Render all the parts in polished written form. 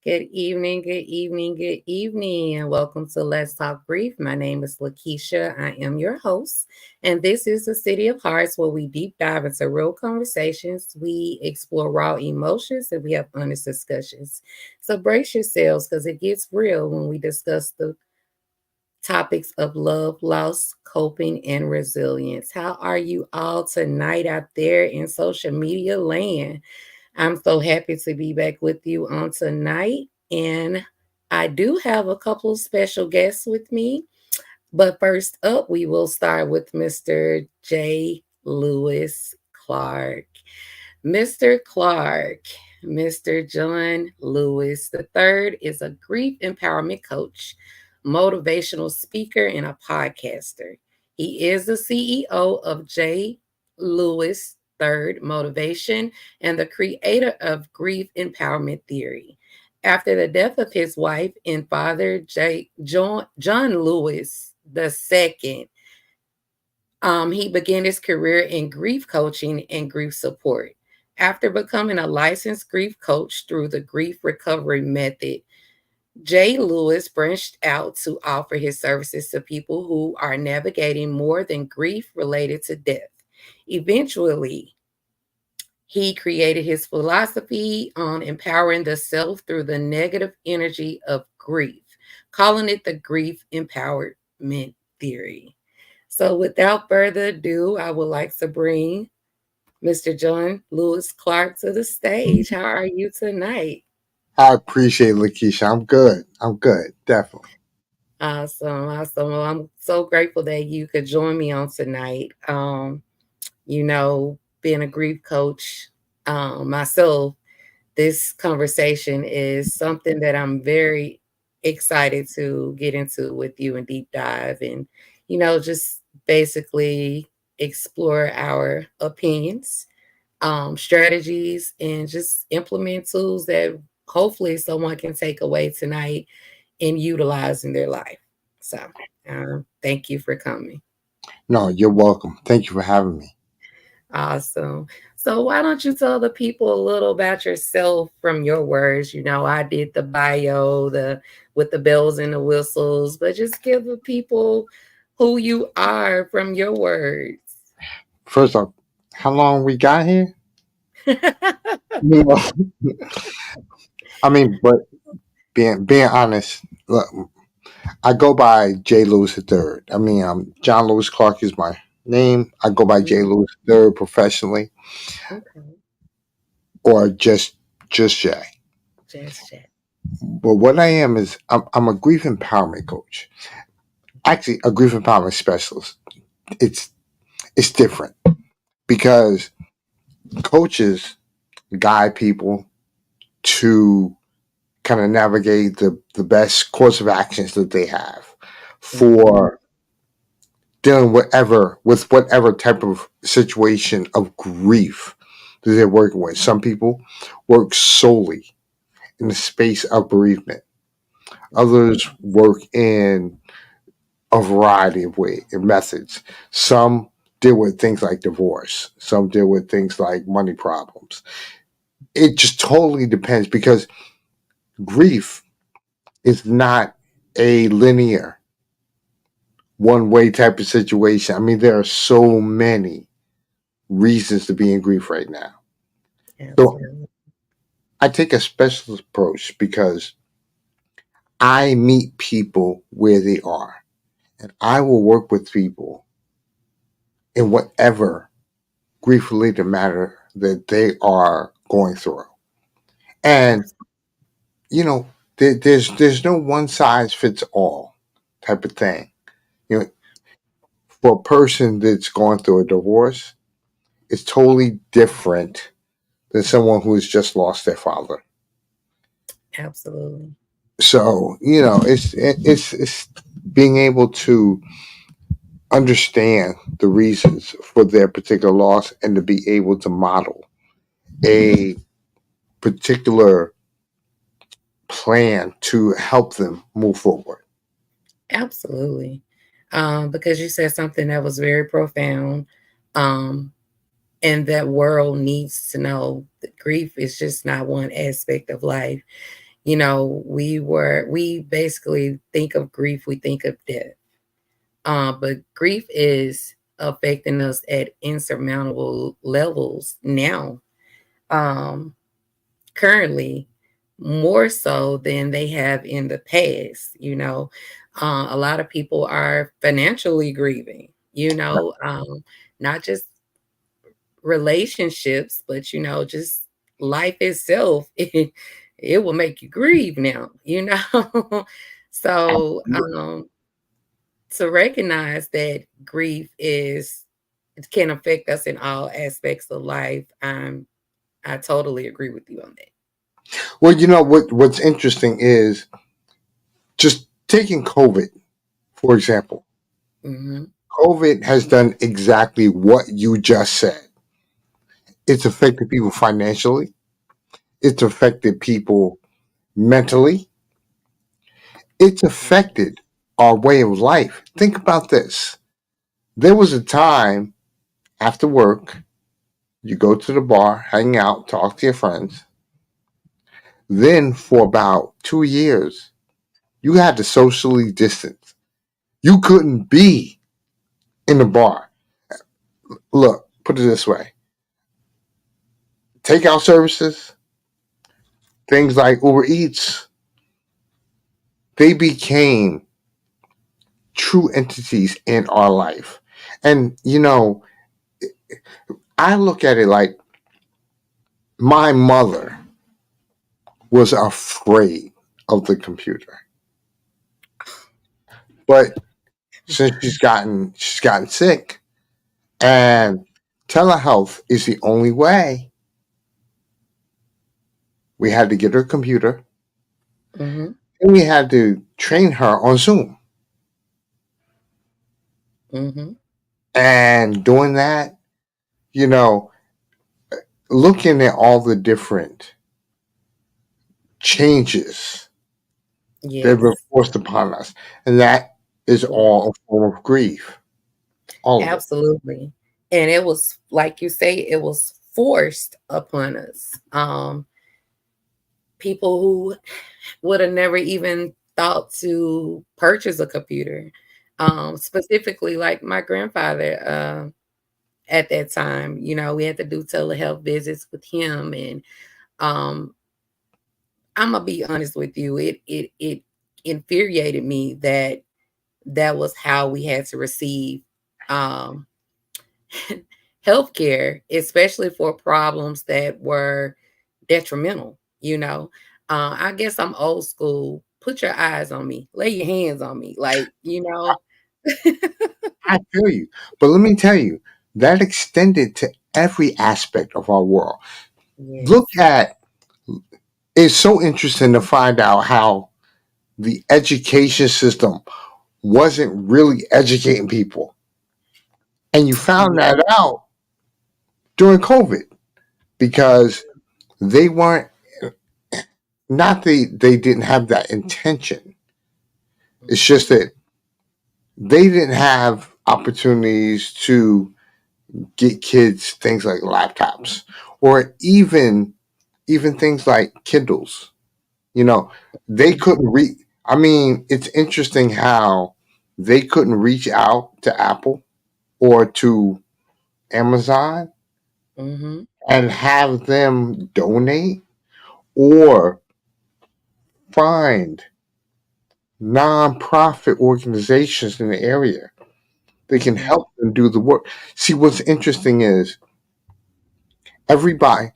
Good evening, good evening, good evening, and welcome to Let's Talk Brief. My name is Lakecia. I am your host, and this is the City of Hearts where we deep dive into real conversations. We explore raw emotions and we have honest discussions. So brace yourselves because it gets real when we discuss the topics of love, loss, coping, and resilience. How are you all tonight out there in social media land? I'm so happy to be back with you on tonight. And I do have a couple of special guests with me. But first up, we will start with Mr. J. Lewis Clark. Mr. Clark, Mr. John Lewis III is a grief empowerment coach, motivational speaker, and a podcaster. He is the CEO of J. Lewis Third Motivation and the creator of grief empowerment theory. After the death of his wife and father, John Lewis II, he began his career in grief coaching and grief support. After becoming a licensed grief coach through the grief recovery method, Jay Lewis branched out to offer his services to people who are navigating more than grief related to death. Eventually, he created his philosophy on empowering the self through the negative energy of grief, calling it the grief empowerment theory. So, without further ado, I would like to bring Mr. John Lewis Clark to the stage. How are you tonight? I appreciate it, Lakeisha. I'm good. I'm good. Definitely. Awesome, awesome. Well, I'm so grateful that you could join me on tonight. Being a grief coach myself, this conversation is something that I'm very excited to get into with you and deep dive and, just basically explore our opinions, strategies, and just implement tools that hopefully someone can take away tonight and utilize in their life. So, thank you for coming. No, you're welcome. Thank you for having me. Awesome. So why don't you tell the people a little about yourself from your words? I did the bio, the with the bells and the whistles, but just give the people who you are from your words. First off, how long we got here? You know, but being honest, look, I go by J. Lewis III. John Lewis Clark is my name. I go by J. Lewis III professionally, Okay. or just J. Just chat. But what I am is I'm a grief empowerment coach. Actually, a grief empowerment specialist. It's it's different because coaches guide people to kind of navigate the best course of actions that they have for dealing with whatever type of situation of grief that they're working with. Some people work solely in the space of bereavement. Others work in a variety of ways and methods. Some deal with things like divorce. Some deal with things like money problems. It just totally depends because grief is not a linear one way type of situation. There are so many reasons to be in grief right now. So Absolutely. I take a special approach because I meet people where they are and I will work with people in whatever grief related matter that they are going through. And, Absolutely. there's no one size fits all type of thing. You know, for a person that's going through a divorce, it's totally different than someone who has just lost their father. Absolutely. So it's being able to understand the reasons for their particular loss and to be able to model a particular plan to help them move forward. Absolutely. Because you said something that was very profound. Um, and that world needs to know that grief is just not one aspect of life. We basically think of grief, we think of death. But grief is affecting us at insurmountable levels now, um, currently, more so than they have in the past. A lot of people are financially grieving, not just relationships, but just life itself. It will make you grieve now. So to recognize that grief is it can affect us in all aspects of life. I totally agree with you on that. Well, what's interesting is just taking COVID, for example. Hmm. COVID has done exactly what you just said. It's affected people financially. It's affected people mentally. It's affected our way of life. Think about this. There was a time after work, you go to the bar, hang out, talk to your friends. Then for about 2 years, you had to socially distance. You couldn't be in the bar. Look, put it this way: takeout services, things like Uber Eats, they became true entities in our life. And, I look at it like my mother was afraid of the computer. But since she's gotten sick, and telehealth is the only way, we had to get her a computer Hmm. and we had to train her on Zoom. Hmm. And doing that, you know, looking at all the different changes that were Yes. forced upon us. And that is Yeah. all a form of grief. All of it. Absolutely. And it was like you say, it was forced upon us. People who would have never even thought to purchase a computer. Specifically, like my grandfather, at that time, we had to do telehealth visits with him. And um, I'm gonna be honest with you, it infuriated me that that was how we had to receive um, healthcare, especially for problems that were detrimental. I guess I'm old school. Put your eyes on me, lay your hands on me, I feel you. But let me tell you, that extended to every aspect of our world. Look Yes. at it's so interesting to find out how the education system wasn't really educating people. And you found Yeah. that out during COVID because they weren't, not they didn't have that intention. It's just that they didn't have opportunities to get kids things like laptops or even things like Kindles. You know, they couldn't read. I mean, it's interesting how they couldn't reach out to Apple or to Amazon Mm-hmm. and have them donate or find nonprofit organizations in the area that can Mm-hmm. help them do the work. See, what's interesting is everybody,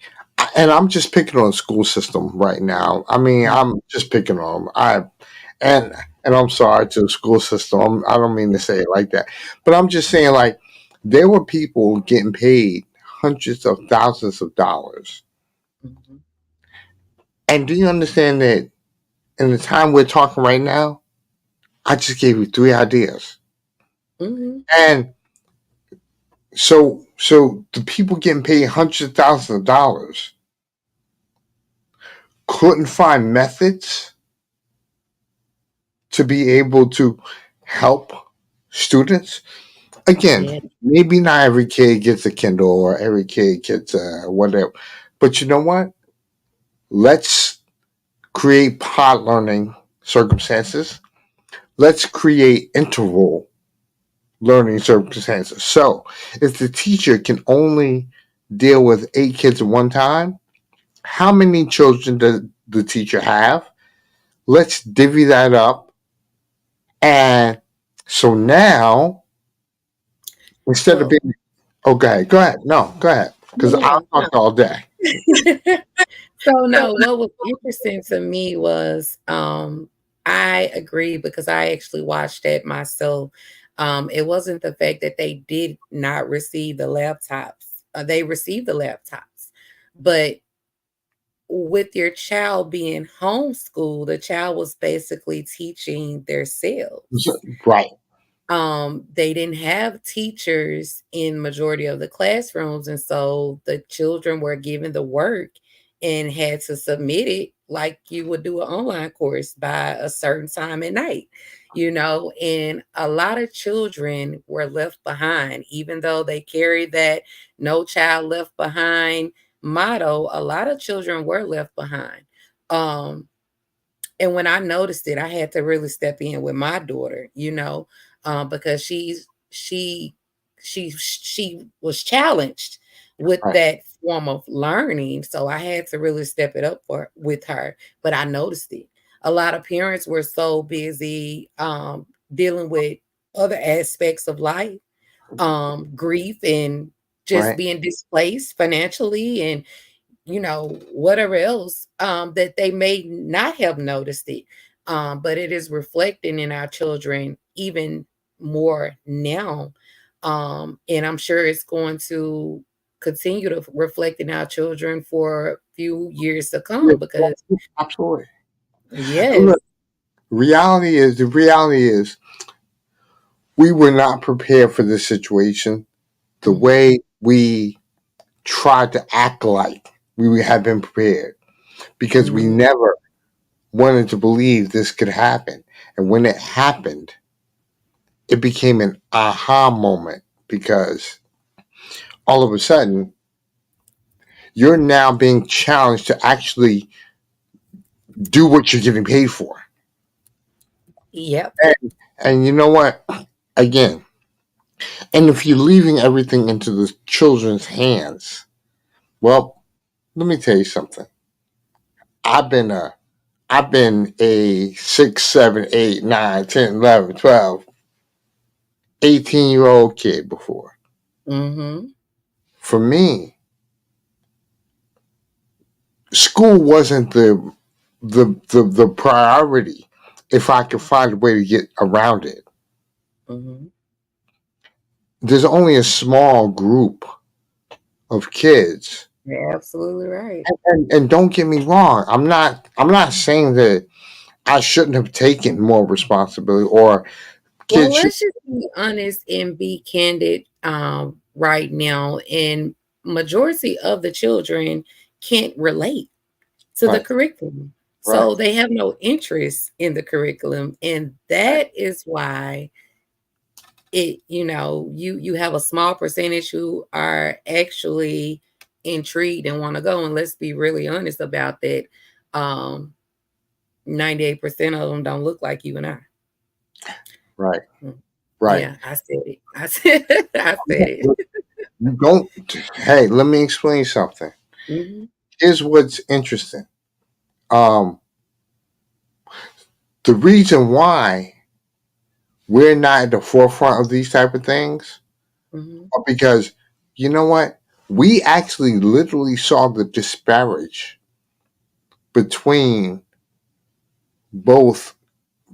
and I'm just picking on the school system right now. I mean, I'm just picking on them. And and I'm sorry to the school system. I don't mean to say it like that, but I'm just saying like there were people getting paid hundreds of thousands of dollars. Mm-hmm. And do you understand that in the time we're talking right now, I just gave you three ideas. Mm-hmm. And so the people getting paid hundreds of thousands of dollars couldn't find methods to be able to help students. Again, Yeah. maybe not every kid gets a Kindle or every kid gets a whatever. But you know what? Let's create pod learning circumstances. Let's create interval learning circumstances. So if the teacher can only deal with 8 kids at one time, how many children does the teacher have? Let's divvy that up. And so now, instead of Well, being, okay, go ahead. No, go ahead. Because I'll yeah. talk all day. So no, what was interesting to me was I agree because I actually watched that myself. It wasn't the fact that they did not receive the laptops. They received the laptops. But with your child being homeschooled, the child was basically teaching themselves. Right, They didn't have teachers in majority of the classrooms, and so the children were given the work and had to submit it like you would do an online course by a certain time at night, and a lot of children were left behind, even though they carried that no child left behind motto. A lot of children were left behind. Um and when I noticed it, I had to really step in with my daughter, because she was challenged with right. that form of learning. So I had to really step it up for with her. But I noticed it. A lot of parents were so busy dealing with other aspects of life, grief and just Right. being displaced financially and whatever else, that they may not have noticed it. But it is reflecting in our children even more now. And I'm sure it's going to continue to reflect in our children for a few years to Yeah, come because, absolutely. And yes. look, the reality is we were not prepared for this situation the Mhm, way we tried to act like we had been prepared because we mhm. never wanted to believe this could happen. And when it happened, it became an aha moment because all of a sudden you're now being challenged to actually do what you're getting paid for. Yep. And you know what? Again, and if you're leaving everything into the children's hands, well, let me tell you something. I've been a I've been a 6, 7, 8, 9, 10, 11, 12, 18-year-old kid before. Mhm, For me, school wasn't the priority if I could find a way to get around it. mhm. There's only a small group of kids. You're absolutely right. And don't get me wrong, I'm not saying that I shouldn't have taken more responsibility or Well, kids should. let's just be honest and be candid right now. And majority of the children can't relate to the Right, curriculum. right, So they have no interest in the curriculum. And right, that is why you have a small percentage who are actually intrigued and want to go. And let's be really honest about that. Um, 98% of them don't look like you and I. right, Mm. right. Yeah, I said it. I said I said it. You don't. Hey, let me explain something. Mhm, Here's what's interesting. Um, the reason why we're not at the forefront of these type of things mhm, are because you know what? We actually literally saw the disparage between both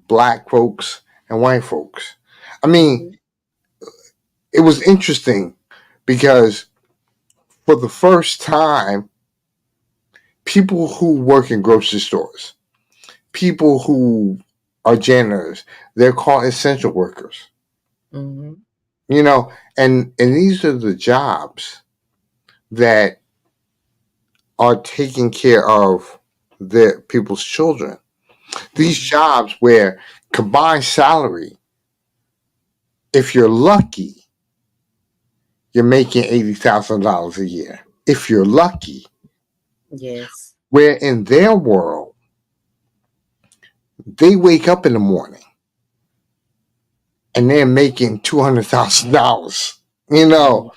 black folks and white folks. I mean, mhm, it was interesting because for the first time, people who work in grocery stores, people who are janitors, they're called essential workers. mhm, You know, and these are the jobs that are taking care of the people's children. These mhm. jobs where combined salary, if you're lucky, you're making $80,000 a year. If you're lucky, Yes. where in their world They wake up in the morning and they're making $200,000. You Mm. know,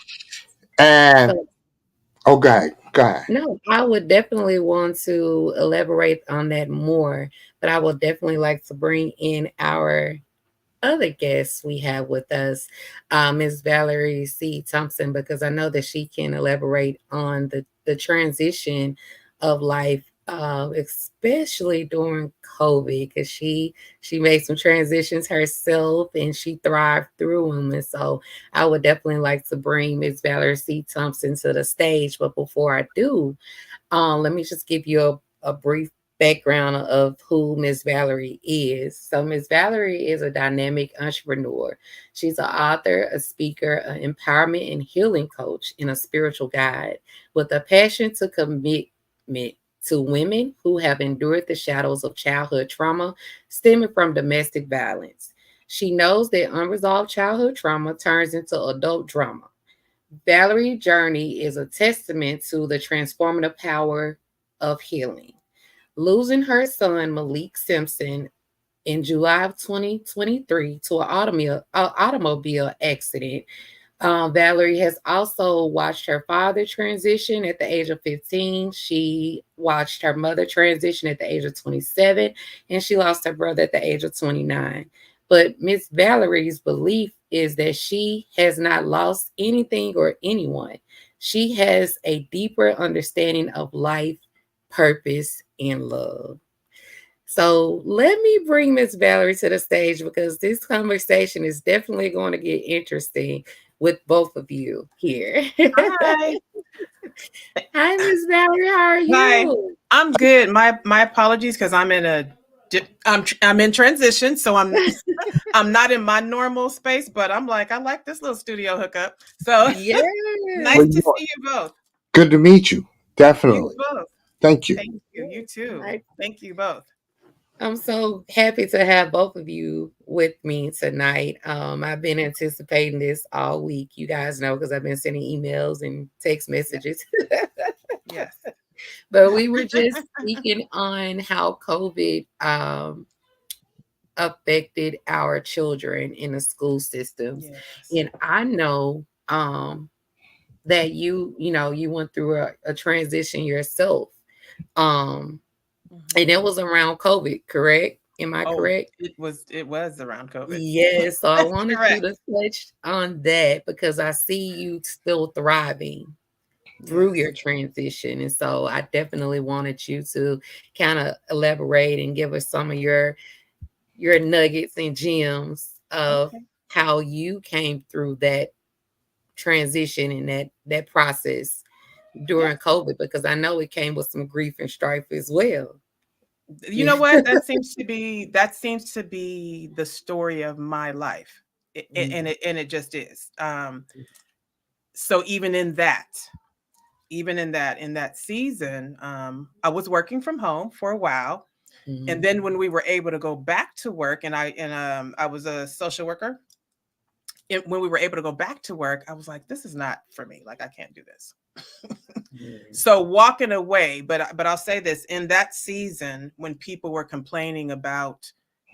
and So, oh, go ahead. no, I would definitely want to elaborate on that more, but I would definitely like to bring in our other guests we have with us, Ms. Valerie C. Thompson, because I know that she can elaborate on the transition of life, especially during COVID, because she made some transitions herself and she thrived through them. And so I would definitely like to bring Ms. Valerie C. Thompson to the stage. But before I do, let me just give you a brief background of who Miss Valerie is. So, Miss Valerie is a dynamic entrepreneur. She's an author, a speaker, an empowerment and healing coach, and a spiritual guide with a passion to commitment to women who have endured the shadows of childhood trauma stemming from domestic violence. She knows that unresolved childhood trauma turns into adult drama. Valerie's journey is a testament to the transformative power of healing. Losing her son, Malik Simpson, in July of 2023 to an automobile accident. Valerie has also watched her father transition at the age of 15. She watched her mother transition at the age of 27, and she lost her brother at the age of 29. But Miss Valerie's belief is that she has not lost anything or anyone. She has a deeper understanding of life, purpose, and love. So let me bring Miss Valerie to the stage because this conversation is definitely going to get interesting with both of you here. Hi. Hi, Miss Valerie. How are Hi. you? I'm good. My apologies because I'm in transition, so I'm not in my normal space, but I'm like I like this little studio hookup. So Yes. nice Well, to see you both. good to meet you. You Definitely. both. Thank you. Thank you. You Yes. too. Thank you both. I'm so happy to have both of you with me tonight. I've been anticipating this all week. You guys know because I've been sending emails and text Yes. messages. Yes. But we were just speaking on how COVID affected our children in the school systems. Yes. And I know that you went through a transition yourself. Um, and Mhm. it was around COVID, correct? Am I Oh, correct? it was around COVID. Yes. So I wanted you Correct. to touch on that because I see you still thriving through Yes. your transition. And so I definitely wanted you to kind of elaborate and give us some of your nuggets and gems of Okay. how you came through that transition and that process Yeah. during COVID because I know it came with some grief and strife as well. You know what? That seems to be the story of my life. And it just is. So even in that season, I was working from home for a while. And Mhm. then when we were able to go back to work, and I was a social worker, when we were able to go back to work, I was like, this is not for me. Like, I can't do this. Mhm. So walking away, but I'll say this, in that season when people were complaining about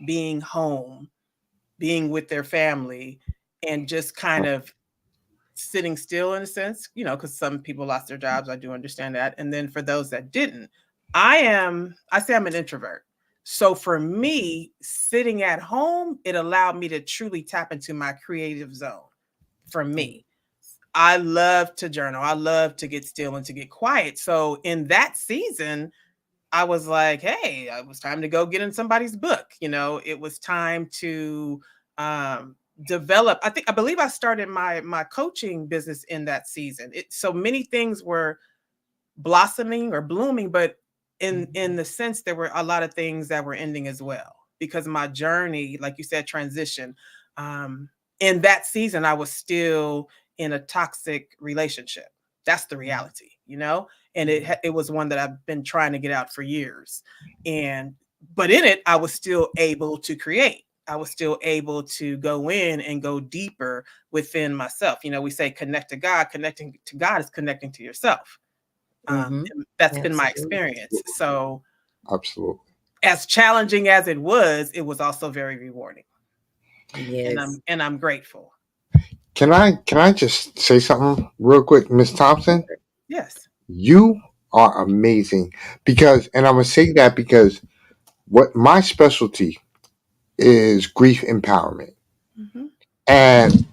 being home, being with their family, and just kind of sitting still in a sense, because some people lost their jobs. I do understand that. And then for those that didn't, I say I'm an introvert. So for me, sitting at home, it allowed me to truly tap into my creative zone. For me, I love to journal. I love to get still and to get quiet. So in that season, I was like, hey, it was time to go get in somebody's book. It was time to um, develop. I believe I started my coaching business in that season. So many things were blossoming or blooming, but in the sense there were a lot of things that were ending as well because my journey, like you said, transition. Um, in that season, I was still in a toxic relationship. That's the reality. And it was one that I've been trying to get out for years. And but in it, I was still able to create. I was still able to go in and go deeper within myself. We say connect to God. Connecting to God is connecting to yourself. Mhm. And that's been my Absolutely. experience. So Absolutely. as challenging as it was also very rewarding. And Yes. I'm grateful. Can I just say something real quick, Miss Thompson? Yes. You are amazing because, and I'm gonna say that because what my specialty is grief empowerment, Mm-hmm. and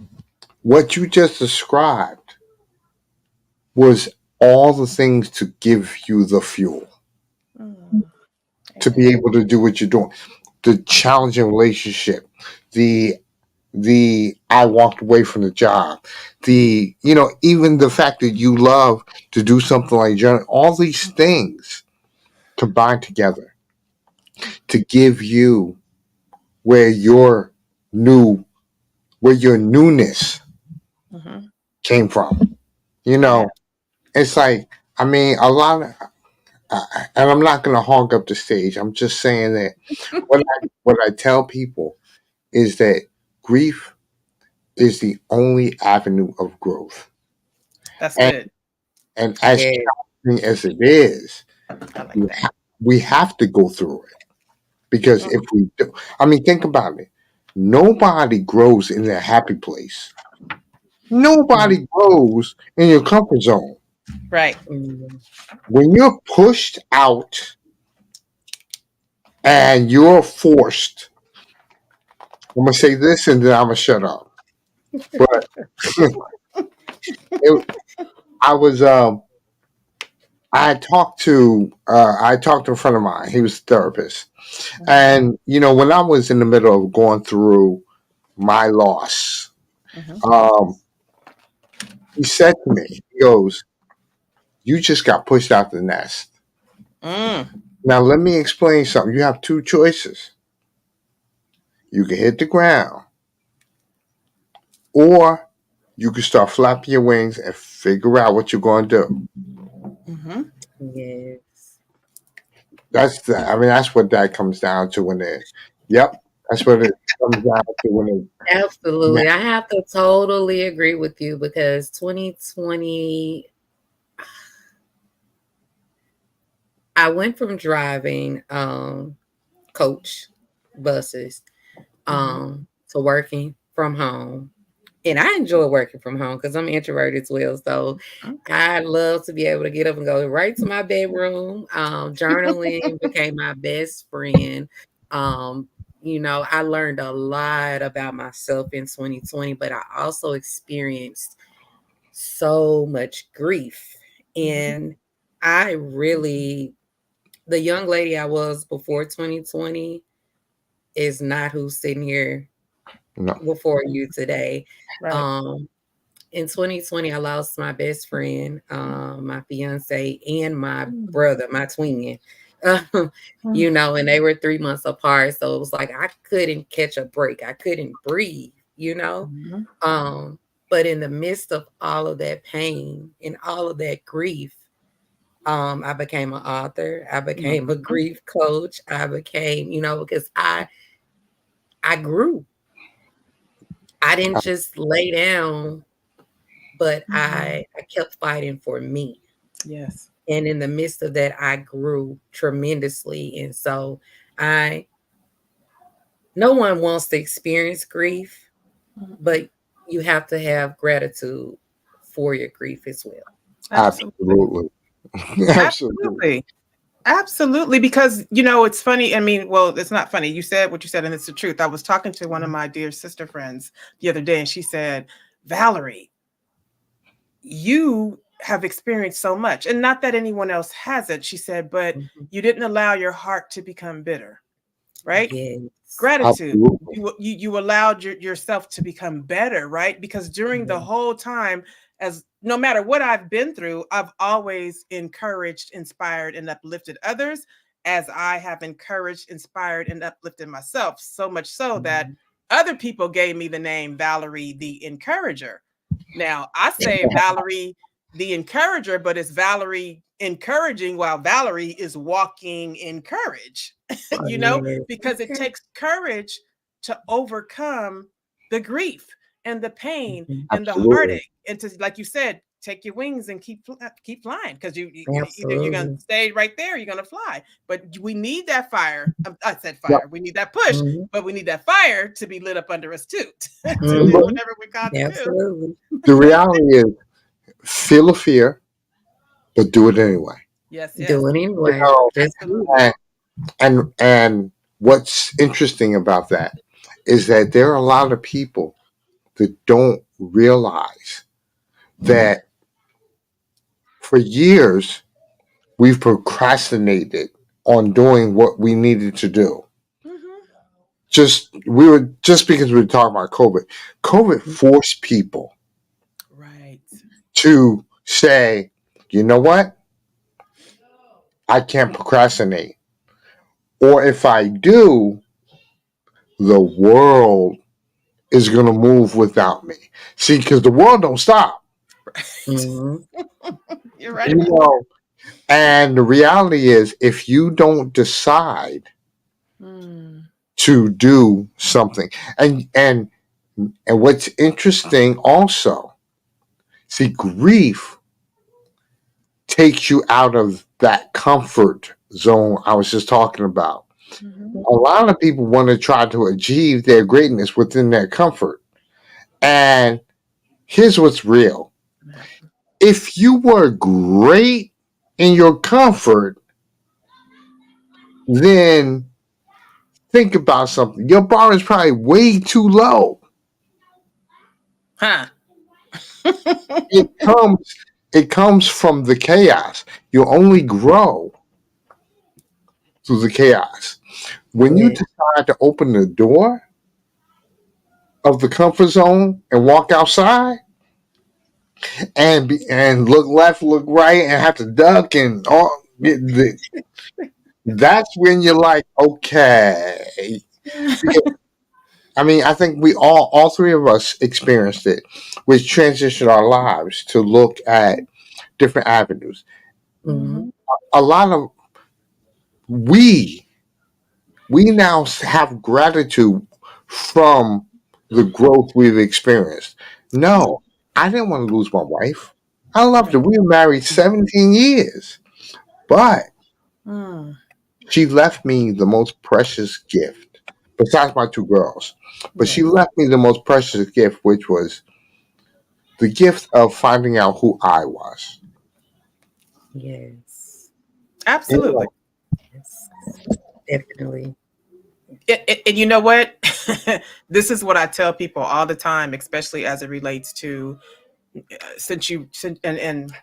what you just described was all the things to give you the fuel Mm. to be Amen. able to do what you're doing. The challenging relationship, the I walked away from the job, the even the fact that you love to do something like journal, all these things combined together to give you where your new where your newness Mm-hmm. came from. Yeah. It's like, I mean, a lot of, and I'm not going to hog up the stage. I'm just saying that what I tell people is that grief is the only avenue of growth, That's and good. as Yes. challenging as it is, I like we, that. we have to go through it because Mm. if we do, I mean, think about it. Nobody grows in their happy place. Mm, Nobody grows in your comfort zone. Right. mm, When you're pushed out and you're forced, I'm gonna say this and then I'm gonna shut up. But it, I was I talked to a friend of mine. He was a therapist, Mm-hmm. and when I was in the middle of going through my loss, Mm-hmm. um, he said to me, he goes, "You just got pushed out the nest." Mm. Now let me explain something. You have two choices. You can hit the ground, or you can start flapping your wings and figure out what you're going to do. Mm-hmm. yes. I mean, that's what that comes down to when it. Yep, that's what it comes down to when it. Absolutely. I have to totally agree with you because 2020, I went from driving coach buses Mm-hmm. to working from home. And I enjoy working from home because I'm introverted as well. So Okay. I love to be able to get up and go right to my bedroom. Journaling became my best friend. Um, I learned a lot about myself in 2020, but I also experienced so much grief. Mm-hmm. And I really, the young lady I was before 2020 is not who's sitting here No, before you today. Right. Um, in 2020, I lost my best friend, my fiance, and my Mm. brother, my twin. Um, and they were 3 months apart. So it was like I couldn't catch a break. I couldn't breathe, Mm-hmm. Um, but in the midst of all of that pain and all of that grief, I became an author. I became a Mm-hmm. grief coach. I became, because I grew. I didn't just lay down, but Mm-hmm. I kept fighting for me. Yes. And in the midst of that, I grew tremendously. And so I no one wants to experience grief, Mm-hmm. but you have to have gratitude for your grief as well. Absolutely. absolutely, absolutely. Absolutely. Absolutely. Because, it's funny. I mean, well, it's not funny. You said what you said, and it's the truth. I was talking to one of my dear sister friends the other day, and she said, Valerie, you have experienced so much. And not that anyone else hasn't, she said, but Mhm. you didn't allow your heart to become bitter, right? Yes. Gratitude. Absolutely. You allowed yourself to become better, right? Because during the Yeah. whole time, as no matter what I've been through, I've always encouraged, inspired, and uplifted others, as I have encouraged, inspired, and uplifted myself, so much so that Mhm. other people gave me the name Valerie the Encourager. Now I say Valerie the Encourager, but it's Valerie encouraging while Valerie is walking in courage. Yes. Because it Okay. takes courage to overcome the grief and the pain Mhm. and the Absolutely. heartache, and to, like you said, take your wings and keep flying, because either you're gonna Absolutely. stay right there, or you're gonna fly. But we need that fire. I said Yeah. fire. We need that push, Mhm. but we need that fire to be lit up under us too, to do But Mhm. whatever we're called to do. Absolutely. the reality is, feel a fear, but do it anyway. Yes, yes, Do it You anyway. know, That's it. absolutely. and what's interesting about that is that there are a lot of people that don't realize that for years we've procrastinated on doing what we needed to do. Hmm. Just because we were talking about COVID. COVID forced people Right. to say, you know what? I can't procrastinate. Or if I do, the world is going to move without me. See, because the world don't stop. Right. Mhm. You're right You about know, and the reality is, if you don't decide that. Mm. to do something, and what's interesting also, see, grief takes you out of that comfort zone I was just talking about. Hmm. A lot of people want to try to achieve their greatness within their comfort. And here's what's real: if you were great in your comfort, then think about something. Your bar is probably way too low. Huh. It comes it comes from the chaos. You only grow through the chaos. When you Yeah. decide to open the door of the comfort zone and walk outside and look left, look right, and have to duck and all, that's when you're like, okay. Because, I mean, I think we all three of us experienced it. We transitioned our lives to look at different avenues. Hmm. Mhm. A lot of we we now have gratitude from the growth we've experienced. No, I didn't want to lose my wife. I loved Right. her. We were married 17 years, but Mm. she left me the most precious gift, besides my two girls. But she Yes. left me the most precious gift, which was the gift of finding out who I was. Yes. You Absolutely. know, Yes. Definitely. And you know what? This is what I tell people all the time, especially as it relates to, and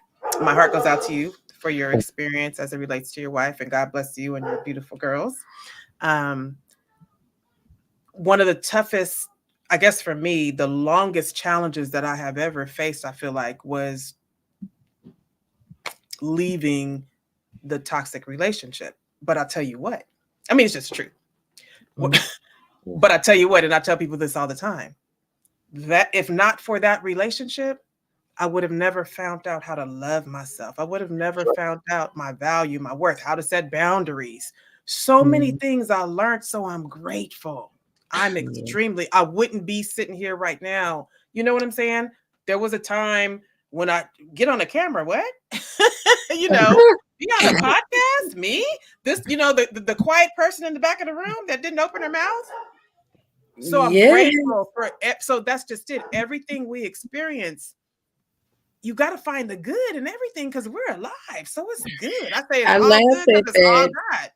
my heart goes out to you for your experience as it relates to your wife, and God bless you and your beautiful girls. Um, One of the toughest, I guess for me, the longest challenges that I have ever faced, I feel like, was leaving the toxic relationship. But I'll tell you what, I mean, it's just true. Mhm. But I tell you what, and I tell people this all the time, that if not for that relationship, I would have never found out how to love myself. I would have never found out my value, my worth, how to set boundaries. So many Mhm. things I learned. So I'm grateful. Yeah. I wouldn't be sitting here right now. You know what I'm saying? There was a time when I get on a camera, what? you know, be on a podcast? Me? This, the quiet person in the back of the room that didn't open her mouth? So I'm Yeah. grateful for so that's just it. Everything we experience, you got to find the good in everything because we're alive. So it's good. I say it's I all laugh good because at it's all that. God.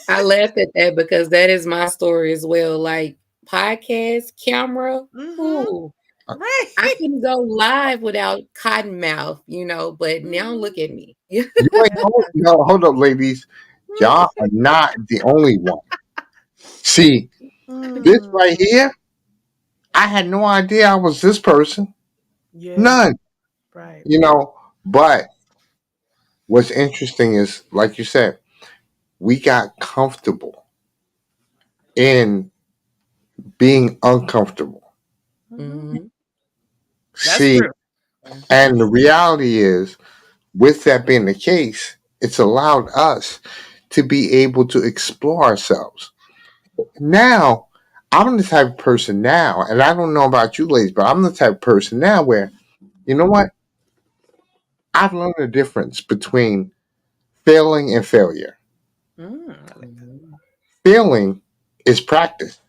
I laugh at that because that is my story as well. Like podcast, camera, Mm-hmm. ooh, I Right. couldn't go live without cotton mouth, but now Mm-hmm. look at me. you ain't no, hold up, ladies. Y'all are not the only one. See, this Mm. right here, I had no idea I was this person. Yeah. None. Right. You know, but what's interesting is, like you said, we got comfortable in being uncomfortable. Mm-hmm. Mhm. That's See, true. and the reality is, with that being the case, it's allowed us to be able to explore ourselves. Now, I'm the type of person now, and I don't know about you ladies, but I'm the type of person now where, you know what? I've learned the difference between failing and failure. I like that. Mhm. Failing is practice.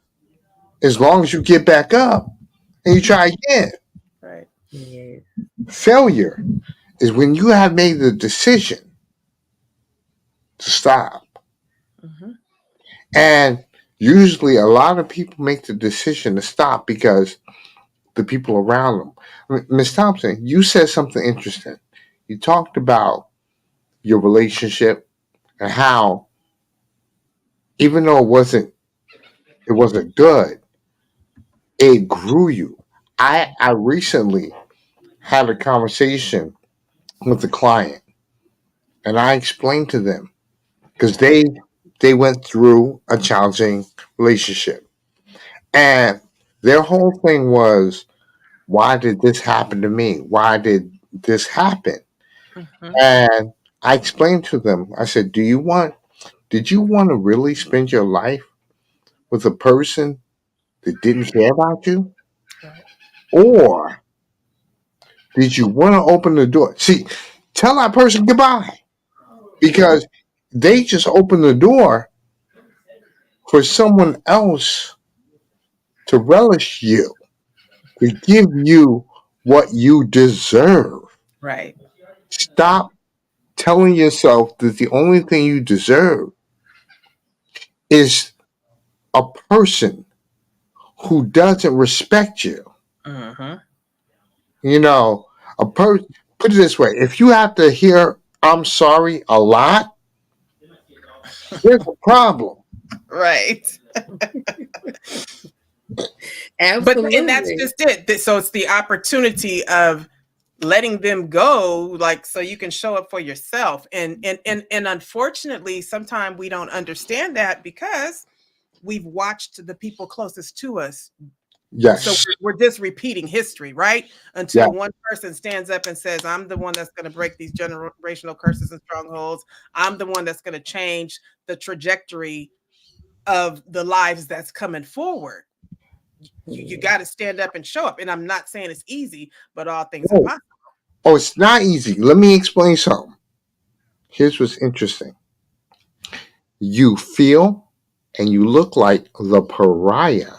As long as you get back up and you try again. Right. Yes. Failure is when you have made the decision to stop. Mm-hmm. And usually a lot of people make the decision to stop because the people around them. Miss Thompson, you said something interesting. You talked about your relationship and how even though it wasn't good, it grew you. I recently had a conversation with a client and I explained to them because they went through a challenging relationship and their whole thing was, why did this happen to me? Why did this happen? Mm-hmm. And I explained to them, I said, did you want to really spend your life with a person that didn't care about you? Right. Or did you want to open the door? See, tell that person goodbye because they just opened the door for someone else to relish you, to give you what you deserve. Right. Stop telling yourself that the only thing you deserve is a person who doesn't respect you. Mm-hmm. You know, put it this way: if you have to hear "I'm sorry" a lot, there's a problem. Right. And that's Absolutely. just it. So it's the opportunity of letting them go, like, so you can show up for yourself. And unfortunately, sometimes we don't understand that because we've watched the people closest to us. So Yes, we're just repeating history, right? yeah. Until one person stands up and says, I'm the one that's going to break these generational curses and strongholds. I'm the one that's going to change the trajectory of the lives that's coming forward. You Yeah. got to stand up and show up. And I'm not saying it's easy, but all things are Oh, possible. oh, it's not easy. Let me explain something. Here's what's interesting: you feel and you look like the pariah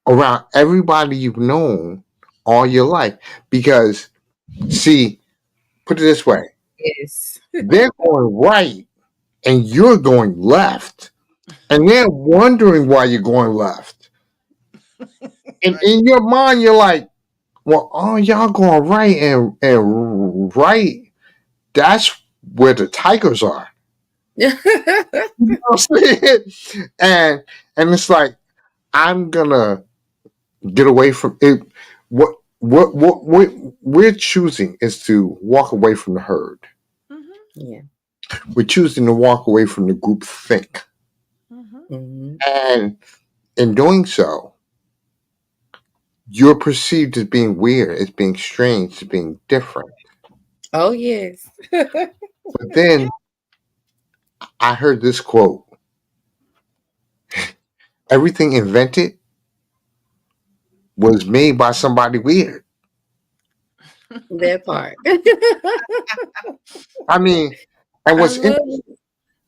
around everybody you've known all your life because, see, put it this way: Yes. they're going right and you're going left, and they're wondering why you're going left. And Right. in your mind, you're like, well, oh, y'all going right and right. That's where the tigers are. You know what I'm saying? And it's like, I'm gonna get away from it. What we're choosing is to walk away from the herd. Mm-hmm. Yeah. We're choosing to walk away from the group think. Mm-hmm. Hmm. And in doing so, you're perceived as being weird, as being strange, as being different. Oh, yes. But then I heard this quote: everything invented was made by somebody weird. That part. I mean, and I what's love interesting, it.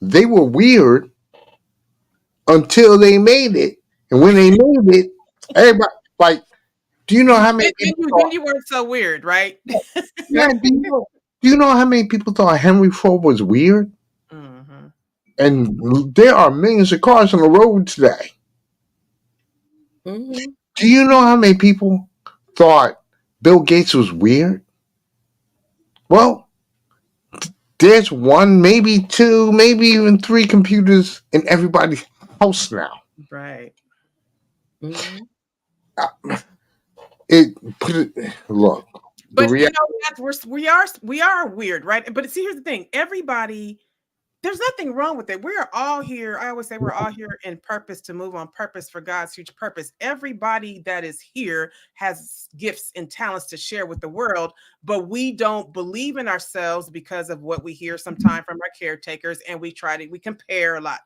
they were weird until they made it. And when they made it, everybody, like, do you know how many people Then thought, you weren't so weird, right? yeah, do you know how many people thought Henry Ford was weird? Mm-hmm. And there are millions of cars on the road today. Hmm. Do you know how many people thought Bill Gates was weird? Well, there's one, maybe two, maybe even three computers in everybody's house now. Right. Hmm. Uh, It put it look the But reality. that's we are weird, right? But see, here's the thing: everybody, there's nothing wrong with it. We are all here. I always say we're all here in purpose to move on purpose for God's huge purpose. Everybody that is here has gifts and talents to share with the world, but we don't believe in ourselves because of what we hear sometimes from our caretakers, and we compare a lot,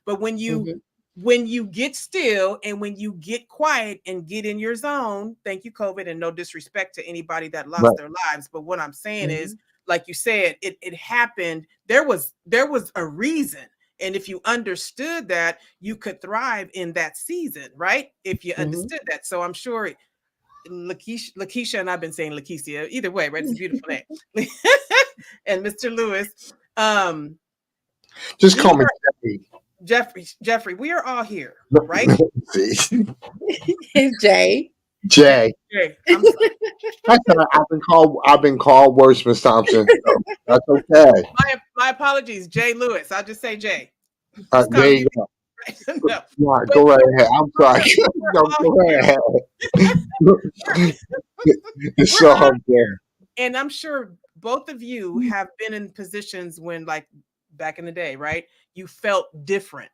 But when you Hmm. when you get still and when you get quiet and get in your zone, thank you, COVID, and no disrespect to anybody that lost Right. their lives. But what I'm saying is, Mhm. like you said, it happened. There was a reason. And if you understood that, you could thrive in that season, right? If you Mhm. understood that. So I'm sure Lakecia and I've been saying Lakecia, either way, right? It's a beautiful name. And Mr. Lewis, Just we call me are Jeffrey. Jeffrey, we are all here, right? See, It's Jay. Jay. Okay, I'm sorry. That's all right. I've been called worse, Miss Thompson. So that's okay. My apologies, Jay Lewis. I'll just say Jay. Just call There me you go. Jay. No, Right, but go right ahead. I'm sorry. we're No, all go here. right ahead. It's We're so all, unfair. and I'm sure both of you have been in positions when, like back in the day, right? You felt different.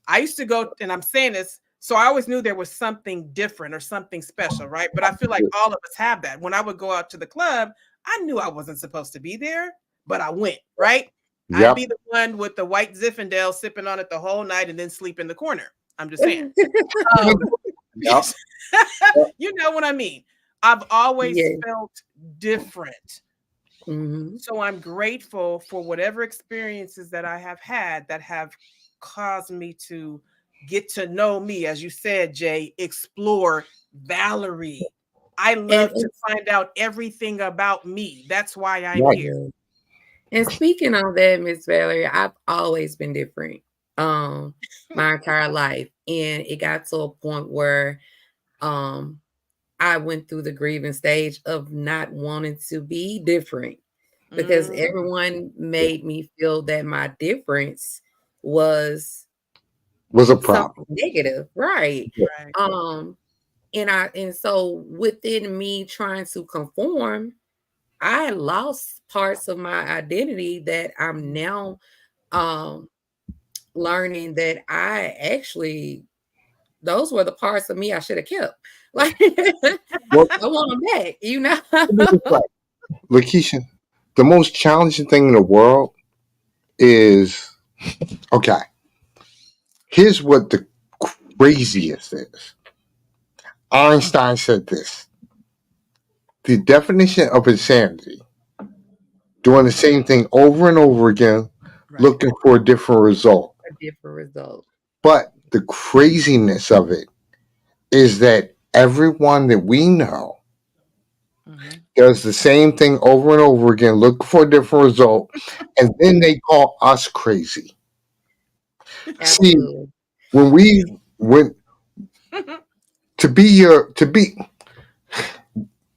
I used to go, and I'm saying this, so I always knew there was something different or something special, right? But I feel like all of us have that. When I would go out to the club, I knew I wasn't supposed to be there, but I went, right? I'd be Yep. the one with the white Zinfandel sipping on it the whole night and then sleep in the corner. I'm just saying. Um, Yep. you know what I mean? I've always Yeah. felt different. Mhm. So I'm grateful for whatever experiences that I have had that have caused me to get to know me, as you said, Jay, explore Valerie. I And love to it's find out everything about me. That's why I'm Right. here. yeah. And speaking on that, Miss Valerie, I've always been different, um, my entire life, and it got to a point where, um, I went through the grieving stage of not wanting to be different because Mm, everyone made me feel that my difference was Was a problem. something negative, right? Yeah. right. Um, and so within me trying to conform, I lost parts of my identity that I'm now um learning that I actually those were the parts of me I should have kept. Like I Well, want them back, you know. let me just like, Lakeisha, the most challenging thing in the world is okay. Here's what the craziest is. Einstein said this: the definition of insanity, doing the same thing over and over again, Right. looking for a different result. A different result. But the craziness of it is that everyone that we know Hmm. does the same thing over and over again, looking for a different result, and then they call us crazy. See, Absolutely. when we went to be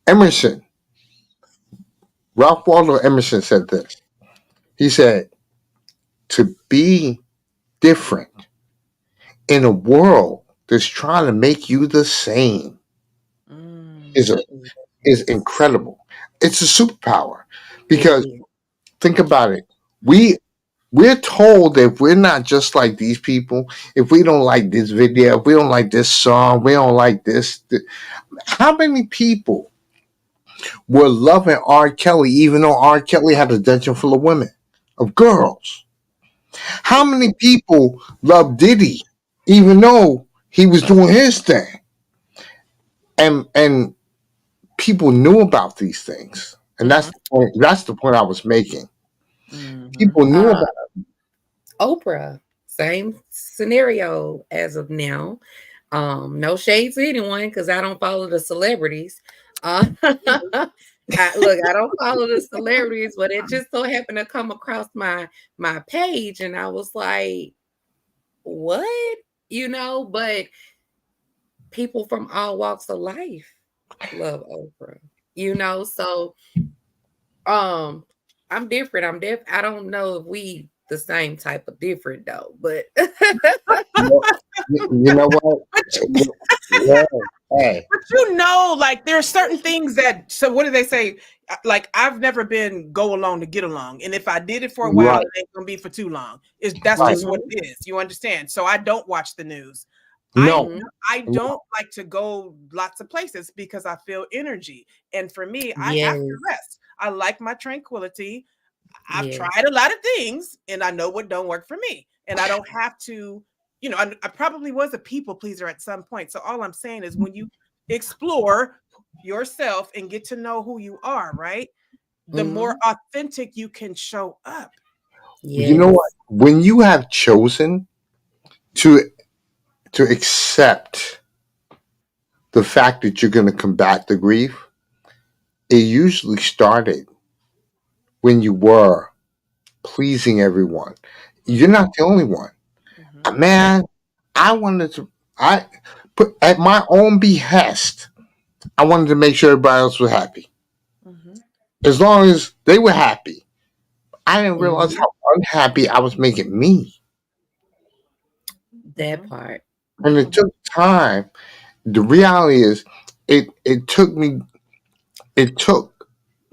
Emerson, Ralph Waldo Emerson said this. He said, to be different in a world that's trying to make you the same is Mm, a, is incredible. It's a superpower It because is. think about it. We we're told that if we're not just like these people, if we don't like this video, if we don't like this song, we don't like this. How many people were loving R. Kelly even though R. Kelly had a dungeon full of women, of girls? How many people loved Diddy even though he was doing his thing? And people knew about these things. And hmm that's the point I was making. hmm People knew Uh about Oprah, same scenario as of now. No shade to anyone because I don't follow the celebrities. I don't follow the celebrities, but it just so happened to come across my page, and I was like, "What?" But people from all walks of life love Oprah. So um, I'm different. I don't know if we the same type of different though, but it. You know what? Yeah. Hey, But like there's certain things that, so what do they say? Like I've never been go along to get along. And if I did it for a while, right, it ain't gonna be for too long. That's right. just what Mhm, it is. You understand? So I don't watch the news. I No, mhm. I no, don't like to go lots of places because I feel energy. And for me, I have to Yes, rest. I like my tranquility. I've yes, tried a lot of things and I know what don't work for me. And I don't have to. I probably was a people pleaser at some point. So all I'm saying is when you explore yourself and get to know who you are, right? The more Mhm. authentic you can show up. You know what? Yes. When you have chosen to accept the fact that you're going to combat the grief, it usually started when you were pleasing everyone. You're Mhm, not the only one. mhm, Man, I wanted to, I put at my own behest, I wanted to make sure everybody else was happy. mhm, As long as they were happy. I didn't realize Mhm. how unhappy I was making me. That mhm, part. And it mhm, took time. The reality is it took me it took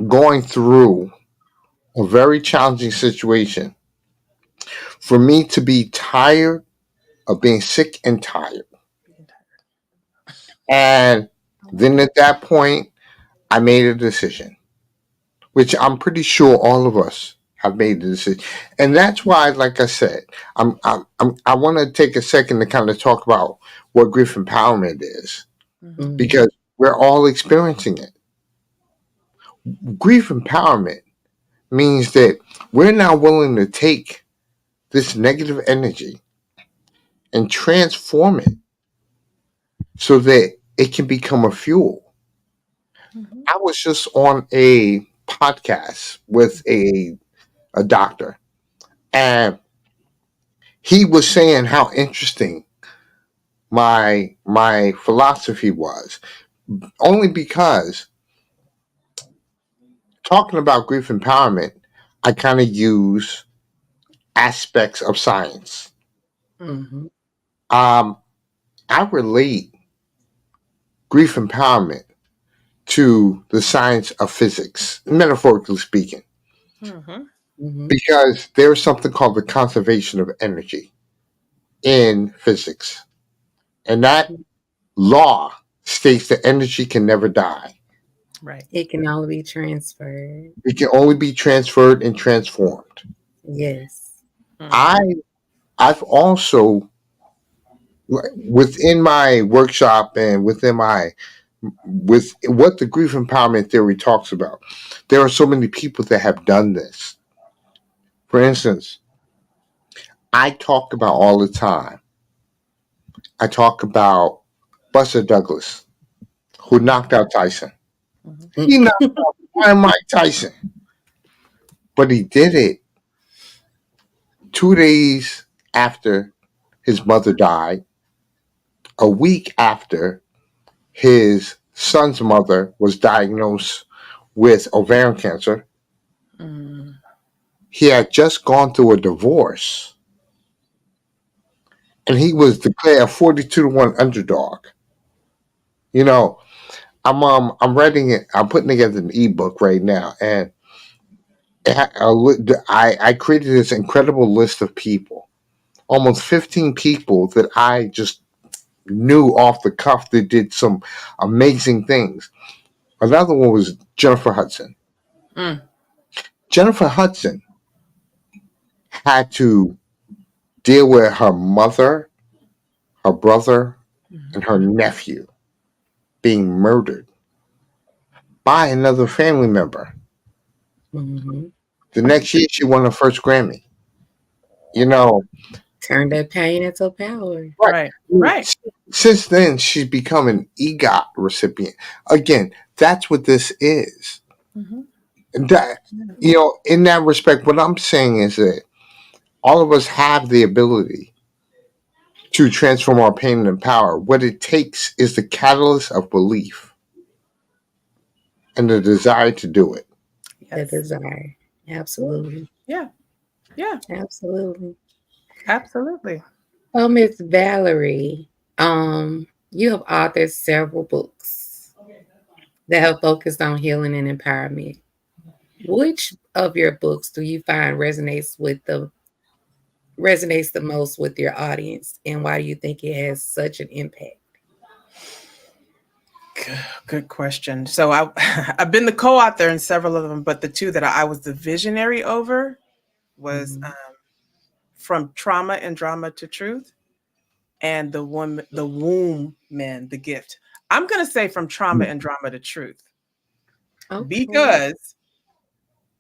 going through a very challenging situation for me to be tired of being sick and tired. And then at that point, I made a decision, which I'm pretty sure all of us have made the decision. And that's why, like I said, I want to take a second to kind of talk about what grief empowerment is mhm, Mhm. because we're all experiencing it. Grief empowerment means that we're now willing to take this negative energy and transform it so that it can become a fuel. mhm, I was just on a podcast with a doctor, and he was saying how interesting my philosophy was, only because talking about grief empowerment, I kind of use aspects of science. Mhm. Um, I relate grief empowerment to the science of physics, metaphorically speaking, mhm, Mhm. because there's something called the conservation of energy in physics. And that law states that energy can never die. right. It can only be transferred. It can only be transferred and transformed. Yes. I Mhm, I've also within my workshop and within my with what the grief empowerment theory talks about, there are so many people that have done this. For instance, I talk about all the time. I talk about Buster Douglas, who knocked mhm, out Tyson. mhm, He knocked out Mike Tyson, but he did it 2 days after his mother died, a week after his son's mother was diagnosed with ovarian cancer. mhm, He had just gone through a divorce, and he was declared a 42-1 underdog. You know, I'm writing it. I'm putting together an ebook right now, and I created this incredible list of people, almost 15 people that I just knew off the cuff that did some amazing things. Another one was Jennifer Hudson. mm, Jennifer Hudson had to deal with her mother, her brother, mhm, and her nephew being murdered by another family member. Mhm. The next year, she won her first Grammy. You know, Turn that pain into power. right. right. Right. Since then, she's become an EGOT recipient. Again, that's what this is. Mhm, And that, yeah, in that respect, what I'm saying is that all of us have the ability to transform our pain into power. What it takes is the catalyst of belief and the desire to do it. The yes. desire. Yeah. Absolutely. Yeah. Yeah. Absolutely. Absolutely. Oh, Miss Valerie, you have authored several books that have focused on healing and empowerment. Which of your books do you find resonates the most with your audience, and why do you think it has such an impact? Good question. So I I've been the co-author in several of them, but the two that I was the visionary over was Mhm. From Trauma and Drama to Truth. and the womb men, the gift. I'm going to say from trauma and drama to truth, Okay. because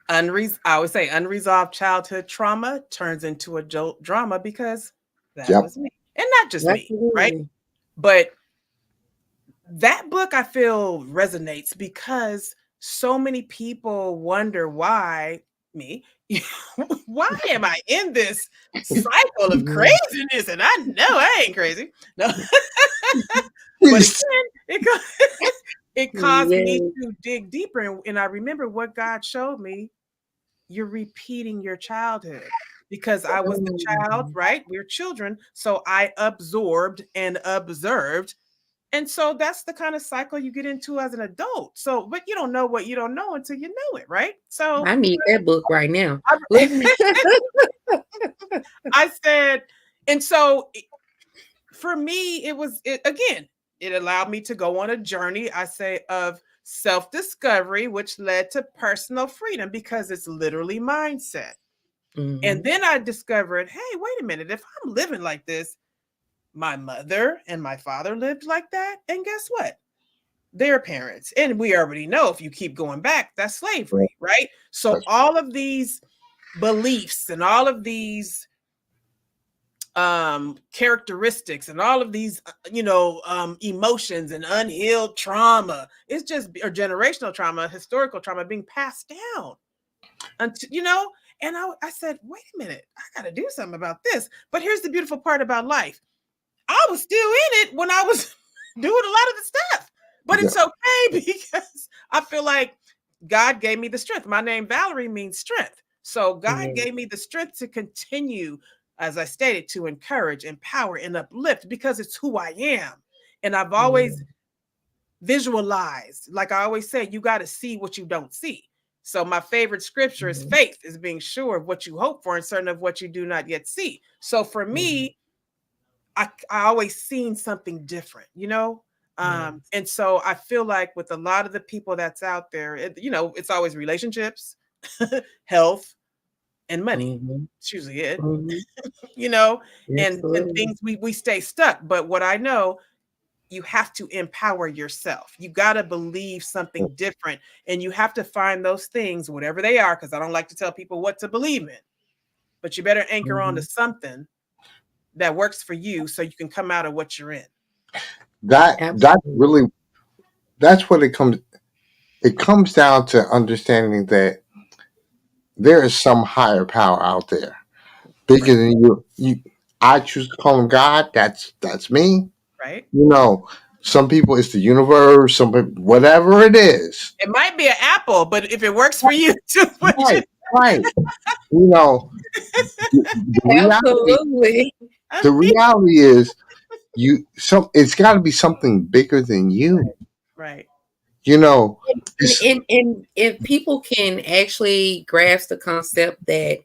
I would say unresolved childhood trauma turns into adult drama, because that Yep. was me, and not just me, right? Absolutely. But that book, I feel, resonates because so many people wonder why me. Why am I in this cycle of Mhm. craziness? And I know I ain't crazy. No, but again, Yes. it caused me Yes. to dig deeper. And I remember what God showed me. You're repeating your childhood, because I was the child, Mhm. right? We're children. So I absorbed and observed. And so that's the kind of cycle you get into as an adult. So, but you don't know what you don't know until you know it, right? So I need that book right now. I, Let me. I said, and so for me, again, it allowed me to go on a journey, I say, of self discovery, which led to personal freedom, because it's literally mindset. And Mhm. then I discovered, hey, wait a minute, if I'm living like this, my mother and my father lived like that. And guess what? Their parents. And we already know, if you keep going back, that's slavery, right? So That's all of these beliefs and all of these characteristics and all of these emotions and unhealed trauma, it's just, or generational trauma, historical trauma, being passed down until, and I said, wait a minute, I got to do something about this. But here's the beautiful part about life: I was still in it when I was doing a lot of the stuff. But yeah. it's okay because I feel like God gave me the strength. My name, Valerie, means strength. So God Yes. gave me the strength to continue, as I stated, to encourage, empower, and uplift, because it's who I am. And I've always Yes. visualized, like I always say, you got to see what you don't see. So my favorite scripture is, Mhm. faith is being sure of what you hope for and certain of what you do not yet see. So for Mhm. me, I always seen something different, Yes. and so I feel like with a lot of the people that's out there, it's always relationships, health, and money. Mhm. It's usually it, Mhm. you know, and Absolutely. things we stay stuck. But what I know, you have to empower yourself. You got to believe something different, and you have to find those things, whatever they are, because I don't like to tell people what to believe in, but you better anchor on to Mhm. something that works for you, so you can come out of what you're in. That Absolutely. really, that's what it comes down to understanding that there is some higher power out there, bigger Right. than you. I choose to call him God. That's me. Right. You know, some people it's the universe, some people, whatever it is. It might be an apple, but if it works for you, to put you. Right, right. You know, the reality Absolutely. the reality is it's got to be something bigger than you. Right. You know, And, it's and and if people can actually grasp the concept that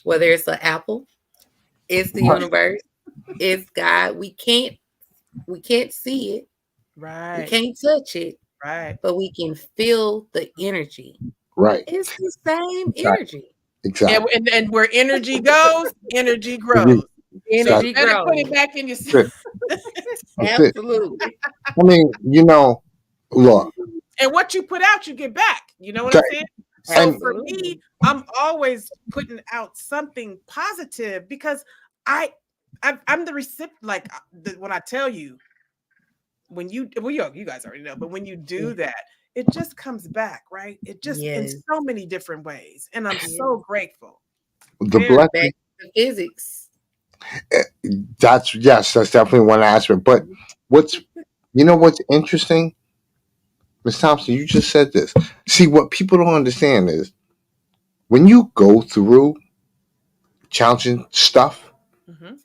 whether it's an apple, it's the right, universe, it's God, we can't see it, we Right. can't touch it, Right. but we can feel the energy. right. It's the same Exactly. energy. And, Exactly. and and where energy goes, energy grows. Agree. So you That's Energy better put grows. it back in your. it. That's it. Absolutely. I mean, look, And what you put out, you get back. You know what I'm that, saying? So and for me, Absolutely. I'm always putting out something positive, because I, I'm the recipient. Like, when I tell you, when you guys already know, but when you do that, it just comes back, right? It just, in Yes. so many different ways, and I'm Yes. so grateful. the Very. Back blessing. to physics. eh, That's yes, that's definitely one aspect. But what's what's interesting, Miss Thompson? You just said this. See, what people don't understand is when you go through challenging stuff, Mm-hmm.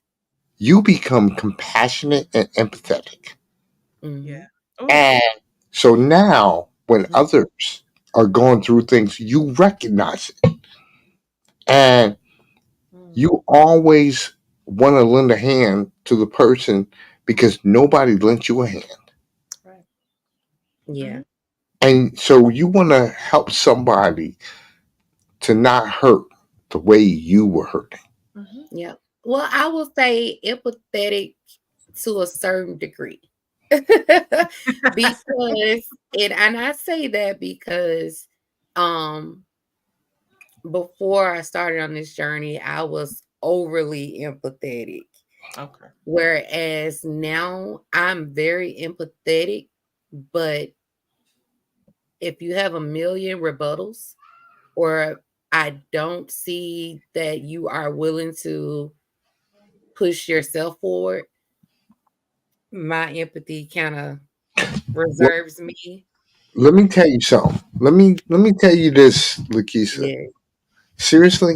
you become compassionate and empathetic. Hmm. Yeah. Oh. And so now, when Mm-hmm. others are going through things, you recognize it. And Mm. you always want to lend a hand to the person because nobody lent you a hand. Right. Mm-hmm. Yeah. And so you want to help somebody to not hurt the way you were hurting. Mm-hmm. Yep. Well, I will say empathetic to a certain degree. Because and I say that because um before I started on this journey, I was overly empathetic. Okay. Whereas now I'm very empathetic, but if you have a million rebuttals or I don't see that you are willing to push yourself forward, my empathy kind of Well, reserves me. let me tell you something. Let me tell you this, Lakecia. Yeah. Seriously,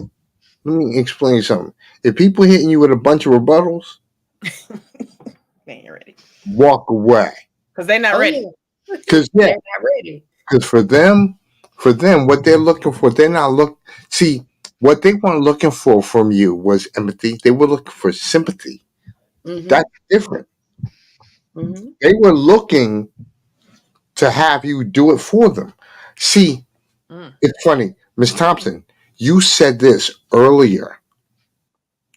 let me explain something. If people hitting you with a bunch of rebuttals, They ain't ready walk away. because they're not Oh ready. yeah. Cause yeah, They're not ready. because for them, what they're looking for, they're not look. See, what they weren't looking for from you was empathy. They were looking for sympathy. Mm-hmm. That's different. Mm-hmm. They were looking to have you do it for them. See, Mm, it's funny, Miss Thompson. You said this earlier.